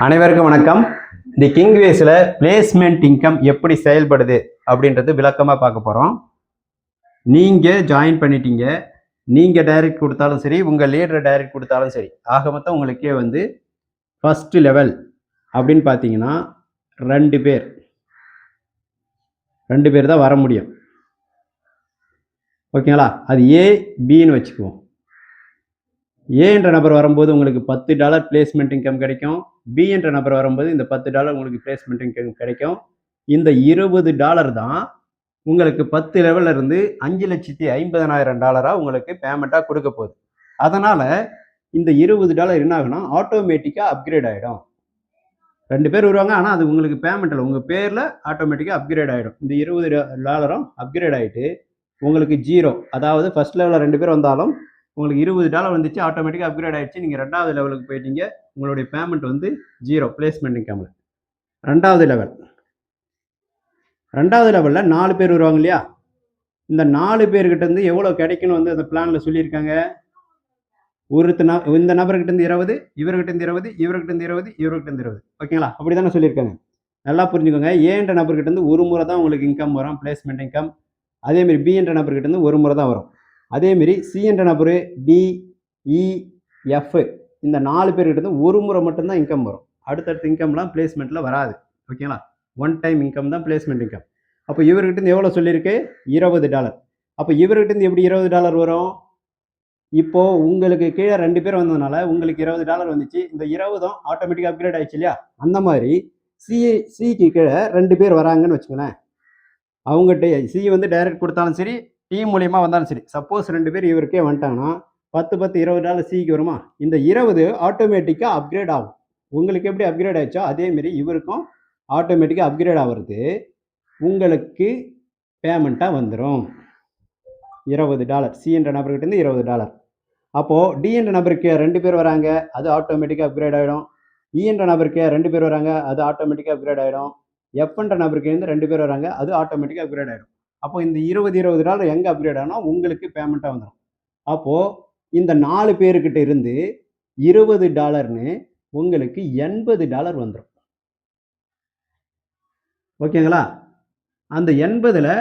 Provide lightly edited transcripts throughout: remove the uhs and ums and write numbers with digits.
அனைவருக்கும் வணக்கம். தி கிங்வேஸில் placement income எப்படி செயல்படுது அப்படின்றது விளக்கமாக பார்க்க போகிறோம். நீங்கள் ஜாயின் பண்ணிட்டீங்க, நீங்கள் டைரக்ட் கொடுத்தாலும் சரி, உங்கள் லீடர் டைரக்ட் கொடுத்தாலும் சரி, ஆக மொத்தம் உங்களுக்கே வந்து ஃபஸ்ட்டு லெவல் அப்படின்னு பார்த்தீங்கன்னா ரெண்டு பேர் தான் வர முடியும். ஓகேங்களா? அது ஏ பின்னு வச்சுக்குவோம். ஏ என்ற நபர் வரும்போது உங்களுக்கு $10 பிளேஸ்மெண்ட் இன்கம் கிடைக்கும். பி என்ற நபர் வரும்போது இந்த $10 உங்களுக்கு பிளேஸ்மெண்ட் இன்கம் கிடைக்கும். இந்த $20 தான் உங்களுக்கு 10 லெவல்ல இருந்து $5,50,000 உங்களுக்கு பேமெண்ட்டாக கொடுக்க போகுது. அதனால இந்த $20 என்ன ஆகுனா ஆட்டோமேட்டிக்காக அப்கிரேட் ஆகிடும். ரெண்டு பேர் வருவாங்க, ஆனால் அது உங்களுக்கு பேமெண்ட் இல்லை, உங்கள் பேரில் ஆட்டோமேட்டிக்காக அப்கிரேட் ஆகிடும். இந்த $20 அப்கிரேட் ஆகிட்டு உங்களுக்கு 0, அதாவது ஃபர்ஸ்ட் லெவலில் ரெண்டு பேர் வந்தாலும் உங்களுக்கு $20 வந்துச்சு, ஆட்டோமேட்டிக்காக அப்கிரேட் ஆகிடுச்சு. நீங்கள் ரெண்டாவது லெவலுக்கு போயிட்டீங்க, உங்களுடைய பேமெண்ட் வந்து 0 பிளேஸ்மெண்ட் இன்கமில். ரெண்டாவது லெவலில் 4 பேர் வருவாங்க இல்லையா? இந்த 4 பேர்கிட்ட இருந்து எவ்வளோ கிடைக்குன்னு வந்து அந்த பிளானில் சொல்லியிருக்காங்க. இந்த நபர்கிட்ட இருந்து 20, இவர்கிட்ட இருந்து 20, இவர்கிட்ட இருந்து 20, இவர்கிட்ட இருந்து 20. ஓகேங்களா? அப்படி தானே சொல்லியிருக்காங்க. நல்லா புரிஞ்சுக்கோங்க. ஏ என்ற நபர்கிட்ட இருந்து ஒரு முறை தான் உங்களுக்கு இன்கம் வரும், பிளேஸ்மெண்ட் இன்கம். அதேமாரி பி என்ற நபர்கிட்ட இருந்து ஒரு முறை தான் வரும். அதேமாரி சி என்ற நபர், டி, இ, எஃப், இந்த 4 பேர்கிட்ட இருந்து ஒரு முறை மட்டும்தான் இன்கம் வரும். அடுத்தடுத்த இன்கம்லாம் பிளேஸ்மெண்ட்டில் வராது. ஓகேங்களா? ஒன் டைம் இன்கம் தான் பிளேஸ்மெண்ட் இன்கம். அப்போ இவர்கிட்ட இருந்து எவ்வளோ சொல்லியிருக்கு? $20. அப்போ இவர்கிட்ட இருந்து எப்படி $20 வரும்? இப்போ உங்களுக்கு கீழே 2 பேர் வந்ததுனால உங்களுக்கு $20 வந்துச்சு. இந்த 20 ஆட்டோமேட்டிக்காக அப்கிரேட் ஆயிடுச்சு இல்லையா? அந்த மாதிரி சிக்கு கீழே 2 பேர் வராங்கன்னு வச்சுக்கோங்களேன். அவங்ககிட்ட சி வந்து டைரக்ட் கொடுத்தாலும் சரி, டீம் மூலியமா வந்தாலும் சரி, சப்போஸ் 2 பேர் இவருக்கே வந்துட்டாங்கன்னா 10 10 $20 சிக்கு வருமா? இந்த 20 ஆட்டோமேட்டிக்காக அப்கிரேட் ஆகும். உங்களுக்கு எப்படி அப்கிரேட் ஆயிடுச்சோ அதே மாதிரி இவருக்கும் ஆட்டோமேட்டிக்காக அப்கிரேட் ஆகிறது உங்களுக்கு பேமெண்ட்டாக வந்துடும். $20 சி என்ற நபர்கிட்ட இருந்து $20. அப்போது டி என்ற நபருக்கு 2 பேர் வராங்க, அது ஆட்டோமேட்டிக்காக அப்கிரேட் ஆகிடும். இ என்ற நபருக்கு 2 பேர் வராங்க, அது ஆட்டோமேட்டிக்காக அப்கிரேட் ஆகிடும். எஃப் என்ற நபருக்கு இருந்து 2 பேர் வராங்க, அது ஆட்டோமேட்டிக்காக அப்கிரேட் ஆகிடும். அப்போ இந்த $20 எங்கே அப்கிரேட் ஆகணும்? உங்களுக்கு பேமெண்ட்டாக வந்துடும். அப்போது இந்த 4 பேருக்கிட்ட இருந்து $20ன்னு உங்களுக்கு $80 வந்துடும். ஓகேங்களா? அந்த 80ல்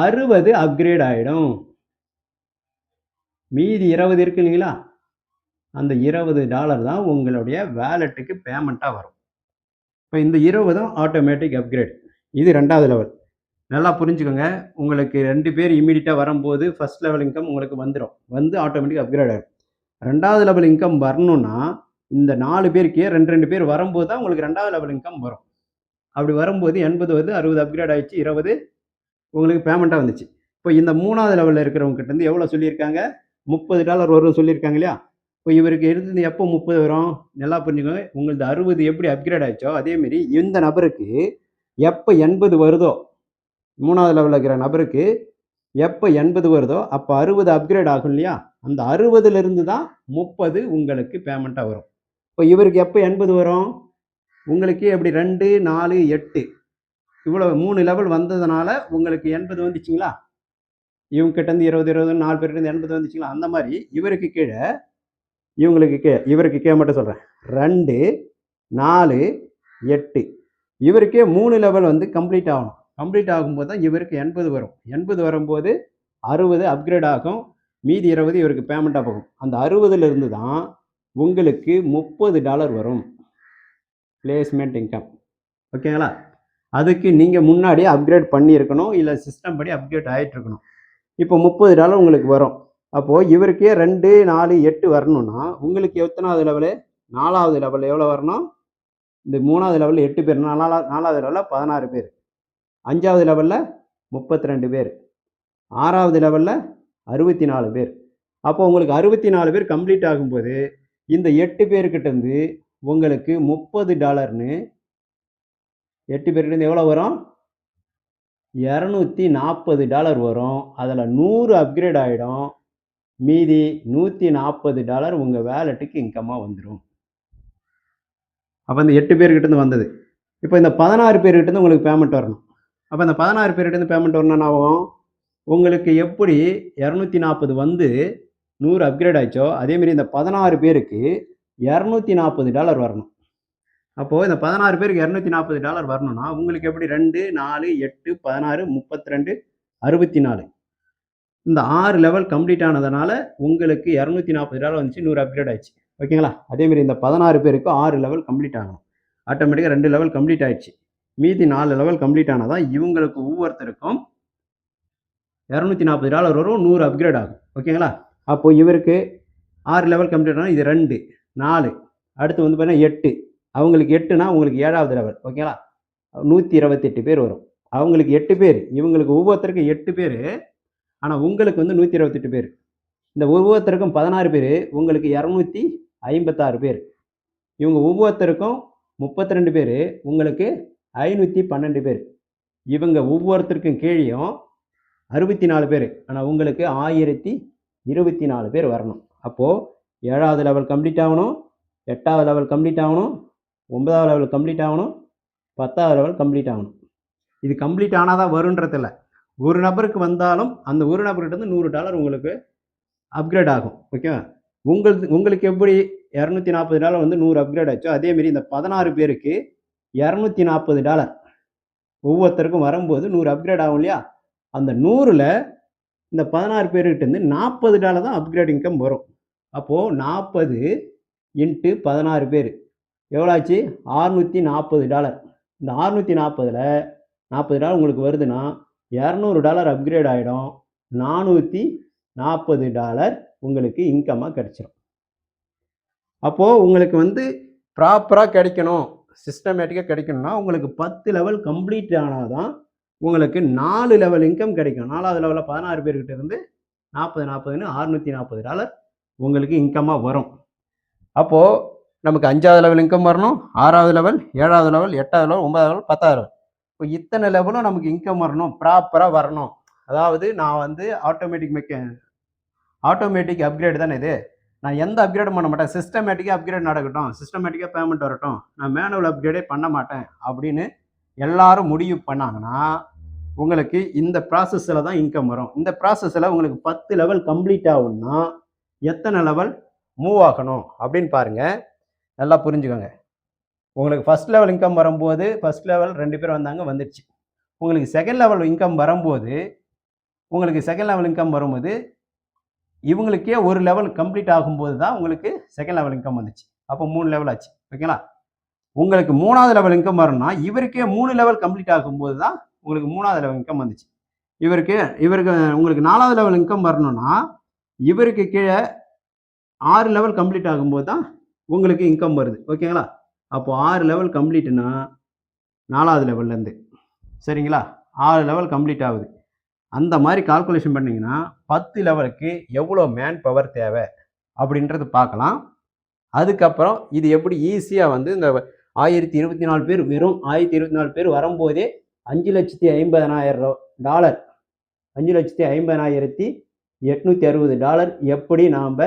60 அப்கிரேட் ஆகிடும். மீதி 20 இருக்கு இல்லைங்களா? அந்த $20 தான் உங்களுடைய வேலெட்டுக்கு பேமெண்ட்டாக வரும். இப்போ இந்த 20 ஆட்டோமேட்டிக் அப்கிரேட். இது ரெண்டாவது லெவல். நல்லா புரிஞ்சுக்கோங்க. உங்களுக்கு 2 பேர் இமீடியட்டாக வரும்போது ஃபர்ஸ்ட் லெவல் இன்கம் உங்களுக்கு வந்துடும், வந்து ஆட்டோமேட்டிக் அப்கிரேட் ஆகிடும். ரெண்டாவது லெவல் இன்கம் வரணும்னா இந்த 4 பேருக்கே 2 பேர் வரும்போது தான் உங்களுக்கு ரெண்டாவது லெவல் இன்கம் வரும். அப்படி வரும்போது 80 வருது, 60 அப்கிரேட் ஆகிடுச்சு, 20 உங்களுக்கு பேமெண்ட்டாக வந்துச்சு. இப்போ இந்த மூணாவது லெவலில் இருக்கிறவங்க கிட்ட இருந்து எவ்வளோ சொல்லியிருக்காங்க? $30 வரும் சொல்லியிருக்காங்க இல்லையா? இப்போ இவருக்கு இருந்து எப்போ 30 வரும்? நல்லா புரிஞ்சுக்கோங்க. உங்களுக்கு 60 எப்படி அப்கிரேட் ஆயிடுச்சோ அதேமாரி இந்த நபருக்கு எப்போ 80 வருதோ, மூணாவது லெவலில் இருக்கிற நபருக்கு எப்போ 80 வருதோ அப்போ 60 அப்கிரேட் ஆகும் இல்லையா? அந்த 60லிருந்து தான் 30 உங்களுக்கு பேமெண்ட்டாக வரும். இப்போ இவருக்கு எப்போ 80 வரும்? உங்களுக்கு எப்படி 2, 4, 8 இவ்வளோ 3 லெவல் வந்ததுனால உங்களுக்கு 80 வந்துச்சுங்களா? இவங்க கிட்ட இருந்து 20 20 4 பேர்கிட்ட இருந்து 80 வந்துச்சுங்களா? அந்த மாதிரி இவருக்கு கீழே இவருக்கு கீழே மட்டும் சொல்கிறேன். 2, 4, 8 இவருக்கே 3 லெவல் வந்து கம்ப்ளீட் ஆகணும். கம்ப்ளீட் ஆகும்போது தான் இவருக்கு 80 வரும். 80 வரும்போது 60 அப்கிரேட் ஆகும், மீதி 20 இவருக்கு பேமெண்ட்டாக போகும். அந்த 60லிருந்து தான் உங்களுக்கு $30 வரும் பிளேஸ்மெண்ட் இன்கம். ஓகேங்களா? அதுக்கு நீங்கள் முன்னாடியே அப்கிரேட் பண்ணியிருக்கணும், இல்லை சிஸ்டம் படி அப்கிரேட் ஆகிட்டு இருக்கணும். இப்போ $30 உங்களுக்கு வரும். அப்போது இவருக்கே 2, 4, 8 வரணும்னா உங்களுக்கு எத்தனாவது லெவலு? 4வது லெவலில் எவ்வளோ வரணும்? இந்த 3வது லெவலில் 8 பேர், 4வது லெவலில் 16 பேர், 5வது லெவலில் 32 பேர், 6வது லெவலில் 64 பேர். அப்போ உங்களுக்கு 64 பேர் கம்ப்ளீட் ஆகும்போது இந்த 8 பேர்கிட்ட இருந்து உங்களுக்கு $30ன்னு 8 பேர்கிட்ட எவ்வளோ வரும்? $240 வரும். அதில் 100 அப்கிரேட் ஆகிடும், மீதி $140 உங்கள் வேலெட்டுக்கு இன்கமாக வந்துடும். அப்போ இந்த 8 பேர்கிட்டேருந்து வந்தது. இப்போ இந்த 16 பேர்கிட்டேருந்து உங்களுக்கு பேமெண்ட் வரணும். அப்போ இந்த 16 பேர்கிட்டேருந்து பேமெண்ட் வரணும்னா ஆகும், உங்களுக்கு எப்படி 240 வந்து 100 அப்கிரேட் ஆயிடுச்சோ அதேமாரி இந்த 16 பேருக்கு $240 வரணும். அப்போது இந்த 16 பேருக்கு $240 வரணும்னா உங்களுக்கு எப்படி 2, 4, 8, 16, 32, 64 இந்த 6 லெவல் கம்ப்ளீட் ஆனதுனால உங்களுக்கு $240 வந்துச்சு, 100 அப்கிரேட் ஆயிடுச்சு. ஓகேங்களா? அதேமாரி இந்த 16 பேருக்கு 6 லெவல் கம்ப்ளீட் ஆகணும். ஆட்டோமேட்டிக்காக 2 லெவல் கம்ப்ளீட் ஆயிடுச்சு. மீதி 4 லெவல் கம்ப்ளீட் ஆனதான் இவங்களுக்கு ஒவ்வொருத்தருக்கும் $240 வரும், 100 அப்கிரேட் ஆகும். ஓகேங்களா? அப்போ இவருக்கு 6 லெவல் கம்ப்ளீட் ஆனால் இது 2, 4 அடுத்து வந்து பார்த்தீங்கன்னா 8 அவங்களுக்கு 8னா உங்களுக்கு 7வது லெவல். ஓகேங்களா? 128 பேர் வரும். அவங்களுக்கு 8 பேர், இவங்களுக்கு ஒவ்வொருத்தருக்கும் 8 பேர், ஆனால் உங்களுக்கு வந்து 128 பேர். இந்த ஒவ்வொருத்தருக்கும் 16 பேர், உங்களுக்கு 256 பேர். இவங்க ஒவ்வொருத்தருக்கும் 32 பேர், உங்களுக்கு 512 பேர். இவங்க ஒவ்வொருத்தருக்கும் கீழேயும் 64 பேர், ஆனால் உங்களுக்கு 1024 பேர் வரணும். அப்போது 7வது லெவல் கம்ப்ளீட் ஆகணும், 8வது லெவல் கம்ப்ளீட் ஆகணும், 9வது லெவல் கம்ப்ளீட் ஆகணும், 10வது லெவல் கம்ப்ளீட் ஆகணும். இது கம்ப்ளீட் ஆனால் தான் வருன்றது இல்லை. ஒரு நபருக்கு வந்தாலும் அந்த ஒரு நபர்கிட்ட வந்து $100 உங்களுக்கு அப்கிரேட் ஆகும். ஓகேவா? உங்களுக்கு எப்படி $240 வந்து 100 அப்கிரேட் ஆச்சோ அதேமாரி இந்த 16 பேருக்கு $240 ஒவ்வொருத்தருக்கும் வரும்போது 100 அப்கிரேட் ஆகும் இல்லையா? அந்த 100ல் இந்த 16 பேர்கிட்டேருந்து $40 தான் அப்கிரேட் இன்கம் வரும். அப்போது 40 இன்ட்டு 16 பேர் எவ்வளோ ஆச்சு? $640. இந்த 640ல் $40 உங்களுக்கு வருதுன்னா $200 அப்கிரேட் ஆகிடும். $440 உங்களுக்கு இன்கமாக கிடச்சிரும். அப்போது உங்களுக்கு வந்து ப்ராப்பராக கிடைக்கணும், சிஸ்டமேட்டிக்காக கிடைக்கணும்னா உங்களுக்கு 10 லெவல் கம்ப்ளீட் ஆனால் தான் உங்களுக்கு 4 லெவல் இன்கம் கிடைக்கும். 4வது லெவலில் 16 பேர்கிட்ட இருந்து 40 $640 உங்களுக்கு இன்கமாக வரும். அப்போது நமக்கு 5வது லெவல் இன்கம் வரணும், 6வது லெவல், 7வது லெவல், 8வது லெவல், 9வது லெவல், 10வது லெவல். இப்போ இத்தனை லெவலும் நமக்கு இன்கம் வரணும், ப்ராப்பராக வரணும். அதாவது நான் வந்து ஆட்டோமேட்டிக் அப்கிரேட் தானே இது. நான் எந்த அப்கிரேடும் பண்ண மாட்டேன், சிஸ்டமேட்டிக்காக அப்கிரேட் நடக்கட்டும், சிஸ்டமேட்டிக்காக பேமெண்ட் வரட்டும், நான் மேனுவல் அப்கிரேடே பண்ண மாட்டேன் அப்படின்னு எல்லாரும் முடிவு பண்ணாங்கன்னா உங்களுக்கு இந்த ப்ராசஸில் தான் இன்கம் வரும். இந்த ப்ராசஸில் உங்களுக்கு 10 லெவல் கம்ப்ளீட் ஆகும்னா எத்தனை லெவல் மூவ் ஆகணும் அப்படின்னு பாருங்கள், நல்லா புரிஞ்சுக்கோங்க. உங்களுக்கு ஃபஸ்ட் லெவல் இன்கம் வரும்போது ஃபஸ்ட் லெவல் 2 பேர் வந்தாங்க, வந்துடுச்சு. உங்களுக்கு செகண்ட் லெவல் இன்கம் வரும்போது இவங்களுக்கே ஒரு லெவல் கம்ப்ளீட் ஆகும்போது தான் உங்களுக்கு செகண்ட் லெவல் இன்கம் வந்துச்சு. அப்போ 3 லெவல் ஆச்சு. ஓகேங்களா? உங்களுக்கு 3வது லெவல் இன்கம் வரணும்னா இவருக்கே 3 லெவல் கம்ப்ளீட் ஆகும்போது தான் உங்களுக்கு 3வது லெவல் இன்கம் வந்துச்சு. இவருக்கு உங்களுக்கு 4வது லெவல் இன்கம் வரணும்னா இவருக்கு கீழே 6 லெவல் கம்ப்ளீட் ஆகும்போது தான் உங்களுக்கு இன்கம் வருது. ஓகேங்களா? அப்போ 6 லெவல் கம்ப்ளீட்னா 4வது லெவல்லேருந்து, சரிங்களா? 6 லெவல் கம்ப்ளீட் ஆகுது. அந்த மாதிரி கால்குலேஷன் பண்ணிங்கன்னா 10 லெவலுக்கு எவ்வளோ மேன் பவர் தேவை அப்படின்றது பார்க்கலாம். அதுக்கப்புறம் இது எப்படி ஈஸியாக வந்து இந்த 1024 பேர், வெறும் 1024 பேர் வரும்போதே $5,50,000 $5,50,860 எப்படி நாம்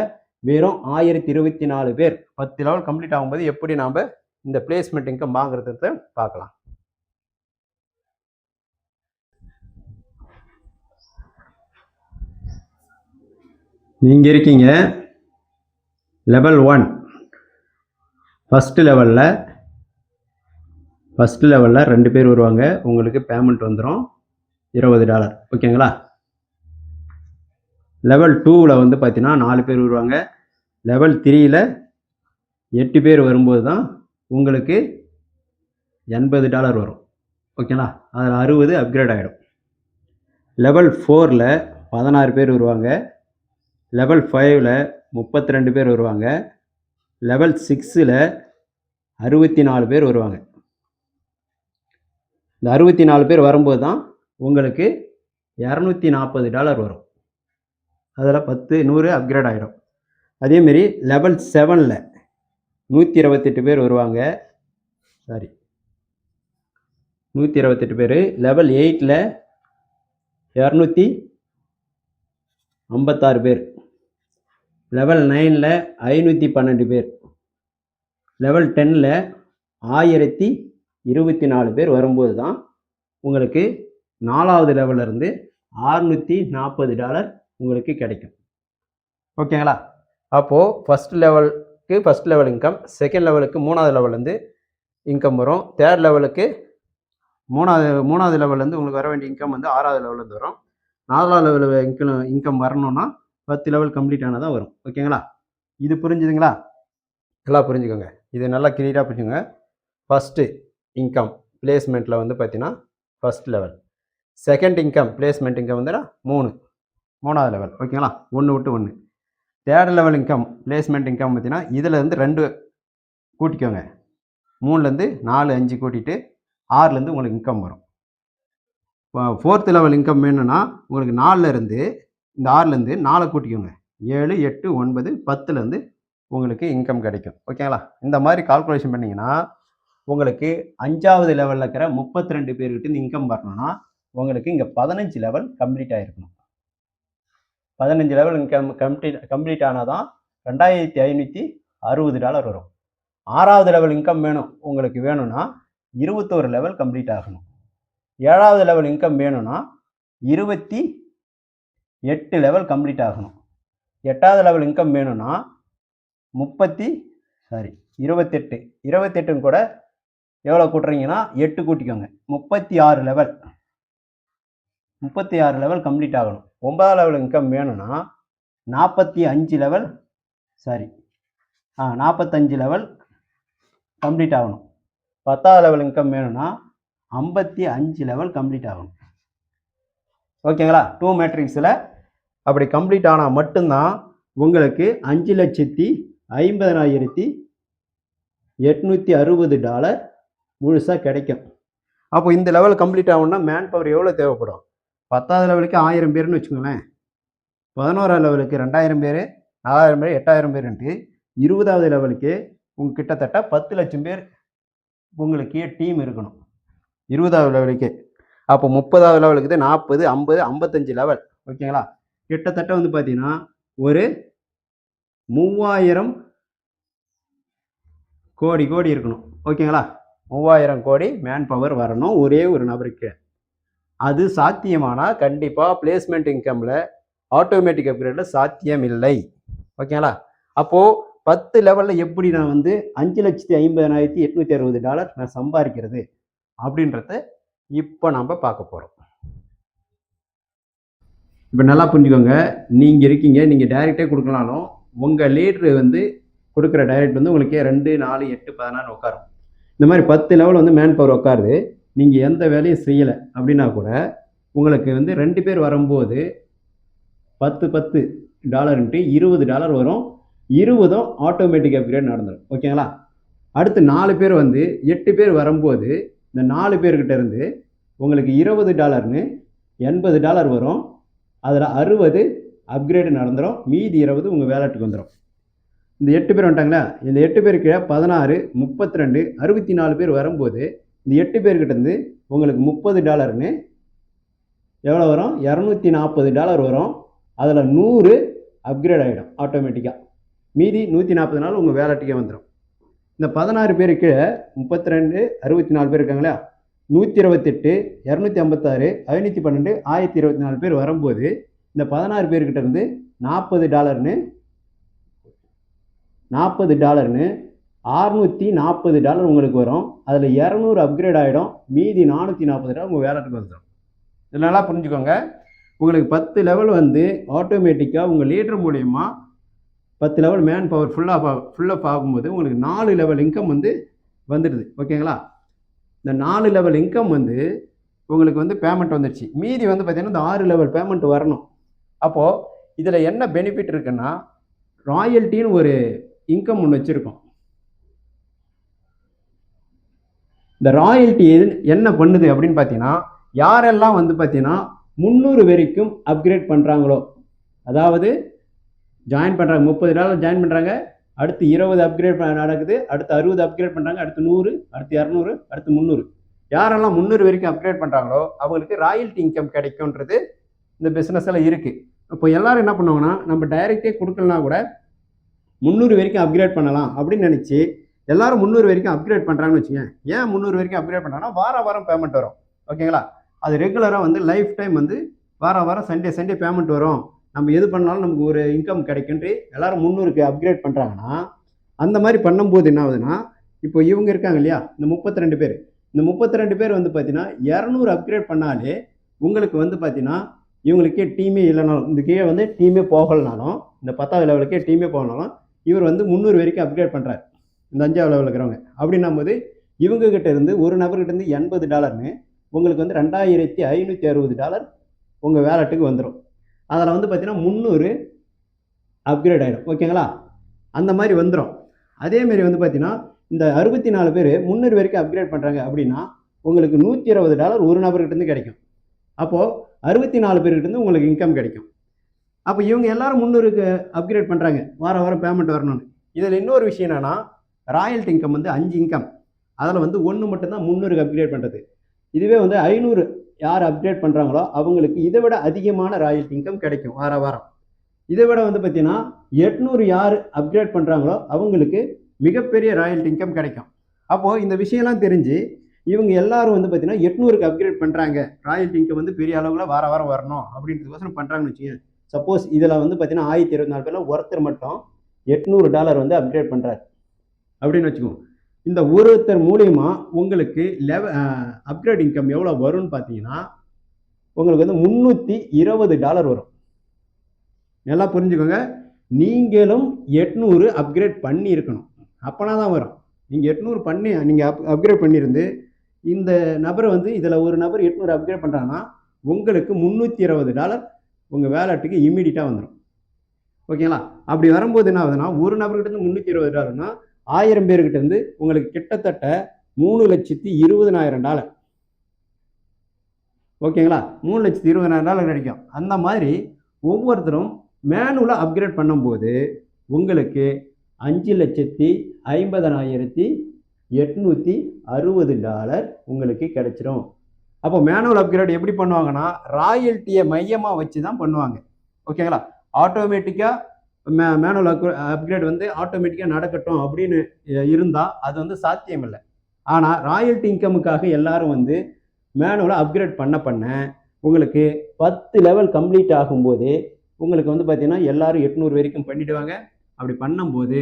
வெறும் 1024 பேர் 10 லெவல் கம்ப்ளீட் ஆகும்போது எப்படி நாம் இந்த பிளேஸ்மெண்ட் இன்கம் வாங்குறத பார்க்கலாம். நீங்கள் இருக்கீங்க லெவல் 1. ஃபஸ்ட்டு லெவலில் 2 பேர் வருவாங்க, உங்களுக்கு பேமெண்ட் வந்துடும் $20. ஓகேங்களா? லெவல் 2வில் வந்து பார்த்தீங்கன்னா 4 பேர் வருவாங்க. லெவல் 3யில் 8 பேர் வரும்போது தான் உங்களுக்கு $80 வரும். ஓகேங்களா? அதில் 60 அப்கிரேட் ஆகிடும். லெவல் 4ல் 16 பேர் வருவாங்க. லெவல் 5ல் 32 பேர் வருவாங்க. லெவல் 6ல் 64 பேர் வருவாங்க. இந்த 64 பேர் வரும்போது தான் உங்களுக்கு $240 வரும். அதில் 10 100 அப்கிரேட் ஆகிடும். அதேமாரி லெவல் 7ல் 128 பேர் வருவாங்க. 128 பேர். லெவல் 8ல் 256 பேர். லெவல் 9ல் 512 பேர். லெவல் 10ல் 1024 பேர் வரும்போது தான் உங்களுக்கு 4வது லெவலிருந்து $640 உங்களுக்கு கிடைக்கும். ஓகேங்களா? அப்போது ஃபஸ்ட் லெவல் இன்கம், செகண்ட் லெவலுக்கு 3வது லெவல்லேருந்து இன்கம் வரும். தேர்ட் லெவலுக்கு மூணாவது லெவல்லேருந்து உங்களுக்கு வர வேண்டிய இன்கம் வந்து 6வது லெவல்லேருந்து வரும். 4வது லெவல் இன்கம் வரணும்னா 10 லெவல் கம்ப்ளீட் ஆனால் தான் வரும். ஓகேங்களா? இது புரிஞ்சுதுங்களா? நல்லா புரிஞ்சுக்கோங்க. இது நல்லா கிளியராக புரிஞ்சுங்க. ஃபஸ்ட்டு இன்கம் பிளேஸ்மெண்ட்டில் வந்து பார்த்தீங்கன்னா first level. Second income placement income வந்து 3வது லெவல். ஓகேங்களா? 1 விட்டு 1. Third level income placement income பார்த்தீங்கன்னா இதிலேருந்து 2 கூட்டிக்கோங்க. 3லேருந்து 4, 5 கூட்டிட்டு 6லேருந்து உங்களுக்கு இன்கம் வரும். ஃபோர்த் லெவல் இன்கம் வேணும்னா உங்களுக்கு 4லேருந்து இந்த 6லேருந்து 4 கூட்டிக்கோங்க. 7, 8, 9, 10லேருந்து உங்களுக்கு இன்கம் கிடைக்கும். ஓகேங்களா? இந்த மாதிரி கால்குலேஷன் பண்ணிங்கன்னா உங்களுக்கு 5வது லெவலில் இருக்கிற 32 பேர்கிட்ட இன்கம் வரணும்னா உங்களுக்கு இங்கே 15 லெவல் கம்ப்ளீட் ஆகிருக்கணும். 15 லெவல் இன்கம் கம்ப்ளீட் ஆனால் தான் $2560 வரும். 6வது லெவல் இன்கம் உங்களுக்கு வேணும்னா 21 லெவல் கம்ப்ளீட் ஆகணும். 7வது லெவல் இன்கம் வேணும்னா 28 லெவல் கம்ப்ளீட் ஆகணும். 8வது லெவல் இன்கம் வேணும்னா 28 கூட எவ்வளோ கூட்டுறீங்கன்னா 8 கூட்டிக்கோங்க. 36 லெவல் கம்ப்ளீட் ஆகணும். 9வது லெவல் இன்கம் வேணும்னா 45 லெவல் கம்ப்ளீட் ஆகணும். 10வது லெவல் இன்கம் வேணும்னா 55 லெவல் கம்ப்ளீட் ஆகணும். ஓகேங்களா? 2 மேட்ரிக்ஸில் அப்படி கம்ப்ளீட் ஆனால் மட்டும்தான் உங்களுக்கு $5,50,860 முழுசாக கிடைக்கும். அப்போ இந்த லெவல் கம்ப்ளீட் ஆகணும்னா மேன் பவர் எவ்வளோ தேவைப்படும்? 10வது லெவலுக்கு 1000 பேர்னு வச்சுக்கோங்களேன். 11வது லெவலுக்கு 2000 பேர், 4000 பேர், 8000 பேருன்ட்டு 20வது லெவலுக்கு உங்களுக்கு கிட்டத்தட்ட 10 லட்சம் பேர் உங்களுக்கு டீம் இருக்கணும் 20வது லெவலுக்கு. அப்போ 30வது லெவலுக்கு 40, 50, 55 லெவல். ஓகேங்களா? கிட்டத்தட்ட வந்து பார்த்தீங்கன்னா ஒரு 3000 கோடி இருக்கணும். ஓகேங்களா? 3000 கோடி மேன் பவர் வரணும் ஒரே ஒரு நபருக்கு. அது சாத்தியமானால் கண்டிப்பாக பிளேஸ்மெண்ட் இன்கமில் ஆட்டோமேட்டிக் அப்கிரேடில் சாத்தியம் இல்லை. ஓகேங்களா? அப்போது 10 லெவலில் எப்படி நான் வந்து $5,50,860 நான் சம்பாதிக்கிறது அப்படின்றத இப்போ நம்ம பார்க்க போகிறோம். இப்போ நல்லா புரிஞ்சுக்கோங்க. நீங்கள் இருக்கீங்க, நீங்கள் டைரெக்டே கொடுக்கலாலும் உங்கள் லீட்ரு வந்து கொடுக்குற டைரக்ட் வந்து உங்களுக்கு 2, 4, 8, 16 உட்காரும். இந்த மாதிரி 10 லெவல் வந்து மேன் பவர் உட்காருது. நீங்கள் எந்த வேலையும் செய்யலை அப்படின்னா கூட உங்களுக்கு வந்து 2 பேர் வரும்போது $10 $20 வரும். 20 ஆட்டோமேட்டிக் அப்கிரேட் நடந்துடும். ஓகேங்களா? அடுத்து 4 பேர் வந்து 8 பேர் வரும்போது இந்த 4 பேர்கிட்ட இருந்து உங்களுக்கு $20 $80 வரும். அதில் 60 அப்கிரேடு நடந்துடும். மீதி 20 உங்கள் வேலெட்டுக்கு வந்துடும். இந்த 8 பேர் வந்துட்டாங்களா? இந்த 8 பேருக்கு 16, 32, 64 பேர் வரும்போது இந்த 8 பேர்கிட்ட இருந்து உங்களுக்கு $30 எவ்வளோ வரும்? $240 வரும். அதில் 100 அப்கிரேட் ஆகிடும் ஆட்டோமேட்டிக்காக. மீதி 140 நாள் உங்கள் வேலெட்டுக்கே வந்துடும். இந்த 16 பேருக்கு 32, 64 பேர் இருக்காங்களா? 128, 256, 512, 1024 பேர் வரும்போது இந்த 16 பேர்கிட்ட இருந்து $40 $640 உங்களுக்கு வரும். அதில் 200 அப்கிரேட் ஆகிடும். மீதி $440 உங்கள் வேலெட்டுக்கு வந்துடும். இது நல்லா புரிஞ்சுக்கோங்க. உங்களுக்கு 10 லெவல் வந்து ஆட்டோமேட்டிக்காக உங்கள் லீடர் மூலயமா 10 லெவல் மேன் பவர் ஃபுல்லாக ஆகும்போது உங்களுக்கு 4 லெவல் இன்கம் வந்து வந்துடுது. ஓகேங்களா? இந்த 4 லெவல் இன்கம் வந்து உங்களுக்கு வந்து பேமெண்ட் வந்துடுச்சு. மீதி வந்து பார்த்தீங்கன்னா இந்த 6 லெவல் பேமெண்ட் வரணும். அப்போது இதில் என்ன பெனிஃபிட் இருக்குன்னா ராயல்ட்டின்னு ஒரு இன்கம் ஒன்று வச்சுருக்கோம். இந்த ராயல்ட்டி என்ன பண்ணுது அப்படின்னு பார்த்தீங்கன்னா யாரெல்லாம் வந்து பார்த்தீங்கன்னா 300 வரைக்கும் அப்கிரேட் பண்ணுறாங்களோ, அதாவது ஜாயின் பண்ணுறாங்க, $30 ஜாயின் பண்ணுறாங்க, அடுத்து 20 அப்கிரேட் நடக்குது, அடுத்து 60 அப்கிரேட் பண்ணுறாங்க, அடுத்து 100, அடுத்து 200, அடுத்து 300. யாரெல்லாம் 300 வரைக்கும் அப்கிரேட் பண்ணுறாங்களோ அவங்களுக்கு ராயல்ட்டி இன்கம் கிடைக்கும்ன்றது இந்த பிஸ்னஸில் இருக்குது. இப்போ எல்லோரும் என்ன பண்ணுவாங்கன்னா நம்ம டைரெக்டே கொடுக்கலனா கூட 300 வரைக்கும் அப்கிரேட் பண்ணலாம் அப்படின்னு நினச்சி எல்லோரும் 300 வரைக்கும் அப்கிரேட் பண்ணுறாங்கன்னு வச்சுக்கோங்க. ஏன் 300 வரைக்கும் அப்கிரேட் பண்ணுறாங்கன்னா வாரம் பேமெண்ட் வரும். ஓகேங்களா? அது ரெகுலராக வந்து லைஃப் டைம் வந்து வாரம் சண்டே பேமெண்ட் வரும். நம்ம எது பண்ணாலும் நமக்கு ஒரு இன்கம் கிடைக்குன்ட்டு எல்லோரும் 300க்கு அப்கிரேட் பண்ணுறாங்கன்னா அந்த மாதிரி பண்ணும்போது என்ன ஆகுதுன்னா இப்போ இவங்க இருக்காங்க இல்லையா, இந்த 32 பேர். இந்த 32 பேர் வந்து பார்த்தீங்கன்னா 200 அப்கிரேட் பண்ணாலே உங்களுக்கு வந்து பார்த்தீங்கன்னா இவங்களுக்கே டீமே இல்லைனாலும், இந்த கீழே வந்து டீமே போகலனாலும், இந்த 10வது லெவலுக்கே டீமே போகலனாலும் இவர் வந்து 300 வரைக்கும் அப்கிரேட் பண்ணுறாரு இந்த 5வது லெவலில் இருக்கிறவங்க. அப்படின்னும் போது இவங்க கிட்ட இருந்து ஒரு நபர்கிட்ட இருந்து $80 உங்களுக்கு வந்து $2560 உங்கள் வேலெட்டுக்கு வந்துடும். அதில் வந்து பார்த்தீங்கன்னா 300 அப்கிரேட் ஆகிடும். ஓகேங்களா? அந்த மாதிரி வந்துடும். அதேமாரி வந்து பார்த்தீங்கன்னா இந்த 64 பேர் 300 வரைக்கும் அப்கிரேட் பண்ணுறாங்க அப்படின்னா உங்களுக்கு $120 ஒரு நபர்கிட்டருந்து கிடைக்கும். அப்போது 64 பேர்கிட்டருந்து உங்களுக்கு இன்கம் கிடைக்கும். அப்போ இவங்க எல்லாரும் 300க்கு அப்கிரேட் பண்ணுறாங்க, வாரம் வாரம் பேமெண்ட் வரணும்னு. இதில் இன்னொரு விஷயம் என்னென்னா, ராயல்ட்டி இன்கம் வந்து 5 இன்கம், அதில் வந்து 1 மட்டும்தான் 300க்கு அப்கிரேட் பண்ணுறது. இதுவே வந்து 500 யார் அப்கிரேட் பண்ணுறாங்களோ அவங்களுக்கு இதை விட அதிகமான ராயல்ட்டி இன்கம் கிடைக்கும் வார வாரம். இதை விட வந்து பார்த்தீங்கன்னா 800 யார் அப்கிரேட் பண்ணுறாங்களோ அவங்களுக்கு மிகப்பெரிய ராயல்ட்டி இன்கம் கிடைக்கும். அப்போது இந்த விஷயம்லாம் தெரிஞ்சு இவங்க எல்லாரும் வந்து பார்த்தீங்கன்னா 800க்கு அப்கிரேட் பண்ணுறாங்க, ராயல்ட்டி இன்கம் வந்து பெரிய அளவில் வார வாரம் வரணும் அப்படின்றதுக்கோசரம் பண்ணுறாங்கன்னு வச்சுக்கோங்க. சப்போஸ் இதில் வந்து பார்த்தீங்கன்னா 1024 பேரில் ஒருத்தர் மட்டும் $800 வந்து அப்கிரேட் பண்ணுறாரு அப்படின்னு வச்சுக்கோங்க. இந்த ஒருத்தர் மூலியமா உங்களுக்கு அப்கிரேட் இன்கம் எவ்வளோ வரும்னு பார்த்தீங்கன்னா உங்களுக்கு வந்து $320 வரும். நல்லா புரிஞ்சுக்கோங்க. நீங்களும் 800 அப்கிரேட் பண்ணி இருக்கணும், அப்போனா தான் வரும். நீங்கள் 800 பண்ணி நீங்கள் அப்கிரேட் பண்ணியிருந்து இந்த நபரை வந்து இதில் ஒரு நபர் 800 அப்கிரேட் பண்ணுறாங்கன்னா உங்களுக்கு $320 உங்கள் வேலெட்டுக்கு இம்மீடியட்டாக வந்துடும். ஓகேங்களா? அப்படி வரும்போது என்ன ஆகுதுன்னா, ஒரு நபர்கிட்ட இருந்து $320னா 1000 பேர்கிட்ட இருந்து உங்களுக்கு கிட்டத்தட்ட $3,20,000. ஓகேங்களா? $3,20,000 கிடைக்கும். அந்த மாதிரி ஒவ்வொருத்தரும் மேனுவலாக அப்கிரேட் பண்ணும்போது உங்களுக்கு $5,50,860 உங்களுக்கு கிடைச்சிரும். அப்போ மேனுவல் அப்கிரேட் எப்படி பண்ணுவாங்கன்னா, ராயல்ட்டியை மையமாக வச்சு தான் பண்ணுவாங்க. ஓகேங்களா? ஆட்டோமேட்டிக்காக மேனுவல் அப்கிரேட் வந்து ஆட்டோமேட்டிக்காக நடக்கட்டும் அப்படின்னு இருந்தால் அது வந்து சாத்தியம் இல்லை. ஆனால் ராயல்ட்டி இன்கமுக்காக எல்லாரும் வந்து மேனுவலாக அப்கிரேட் பண்ண உங்களுக்கு 10 லெவல் கம்ப்ளீட் ஆகும்போது உங்களுக்கு வந்து பார்த்தீங்கன்னா எல்லாரும் 800 வரைக்கும் பண்ணிவிடுவாங்க. அப்படி பண்ணும்போது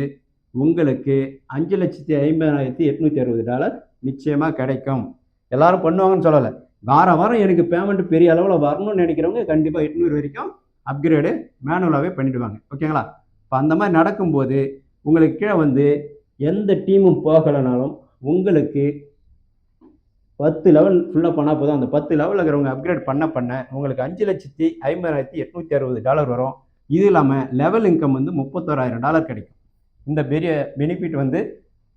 உங்களுக்கு $5,50,860 நிச்சயமாக கிடைக்கும். எல்லாரும் பண்ணுவாங்கன்னு சொல்லலை, வாரம் வாரம் எனக்கு பேமெண்ட் பெரிய அளவில் வரணும்னு நினைக்கிறவங்க கண்டிப்பாக 800 வரைக்கும் அப்கிரேடு மேனுவலாகவே பண்ணிவிடுவாங்க. ஓகேங்களா? இப்போ அந்த மாதிரி நடக்கும்போது உங்களுக்கு கீழே வந்து எந்த டீமும் போகலைனாலும் உங்களுக்கு 10 லெவல் ஃபுல்லாக பண்ணால் போதும். அந்த 10 லெவலில் இருக்கிறவங்க அப்கிரேட் பண்ண உங்களுக்கு $5,50,860 வரும். இது இல்லாமல் லெவல் இன்கம் வந்து $31,000 கிடைக்கும். இந்த பெரிய பெனிஃபிட் வந்து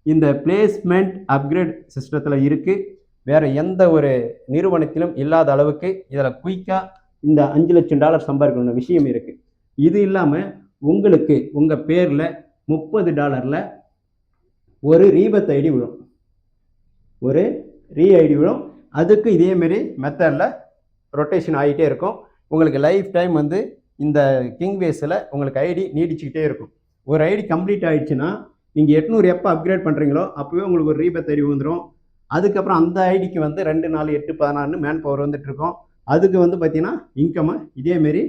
இந்த பிளேஸ்மெண்ட் அப்கிரேட் சிஸ்டத்தில் இருக்குது. வேறு எந்த ஒரு நிறுவனத்திலும் இல்லாத அளவுக்கு இதில் குயிக்காக இந்த $5,00,000 சம்பாதிக்கணும்னு விஷயம் இருக்குது. இது இல்லாமல் உங்களுக்கு உங்கள் பேரில் $30 ஒரு ரீபத் ஐடி விழும், ஒரு ஐடி விழும். அதுக்கு இதேமாரி மெத்தடில் ரொட்டேஷன் ஆகிட்டே இருக்கும். உங்களுக்கு லைஃப் டைம் வந்து இந்த கிங்வேஸில் உங்களுக்கு ஐடி நீடிச்சுக்கிட்டே இருக்கும். ஒரு ஐடி கம்ப்ளீட் ஆகிடுச்சுன்னா நீங்கள் 800 எப்போ அப்கிரேட் பண்ணுறீங்களோ அப்போவே உங்களுக்கு ஒரு ரீபத் ஐடி வந்துடும். அதுக்கப்புறம் அந்த ஐடிக்கு வந்து 2, 4, 8, 16 மேன் பவர் வந்துட்டுருக்கோம். அதுக்கு வந்து பார்த்தீங்கன்னா இன்கம்மை இதேமாரி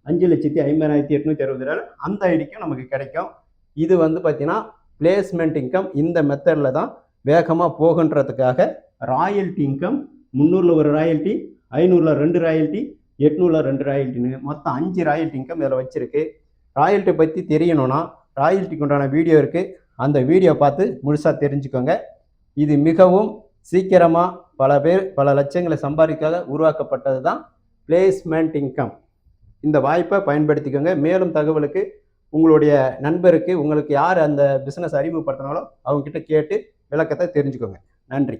$5,50,860 அந்த ஐடிக்கும் நமக்கு கிடைக்கும். இது வந்து பார்த்தீங்கன்னா பிளேஸ்மெண்ட் இன்கம் இந்த மெத்தடில் தான் வேகமாக போகுன்றதுக்காக ராயல்ட்டி இன்கம் 300ல் ஒரு ராயல்ட்டி, 500ல் 2 ராயல்ட்டி, 800ல் 2 ராயல்ட்டின்னு மொத்தம் 5 ராயல்ட்டி இன்கம் இதில் வச்சுருக்கு. ராயல்ட்டி பற்றி தெரியணும்னா ராயல்ட்டிக்கு உண்டான வீடியோ இருக்குது, அந்த வீடியோ பார்த்து முழுசாக தெரிஞ்சுக்கோங்க. இது மிகவும் சீக்கிரமாக பல பேர் பல லட்சங்களை சம்பாதிக்காக உருவாக்கப்பட்டது தான் பிளேஸ்மெண்ட் இன்கம். இந்த வாய்ப்பை பயன்படுத்திக்கோங்க. மேலும் தகவலுக்கு உங்களுடைய நண்பருக்கு உங்களுக்கு யார் அந்த பிஸ்னஸ் அறிமுகப்படுத்தினாலும் அவங்ககிட்ட கேட்டு விளக்கத்தை தெரிஞ்சுக்கோங்க. நன்றி.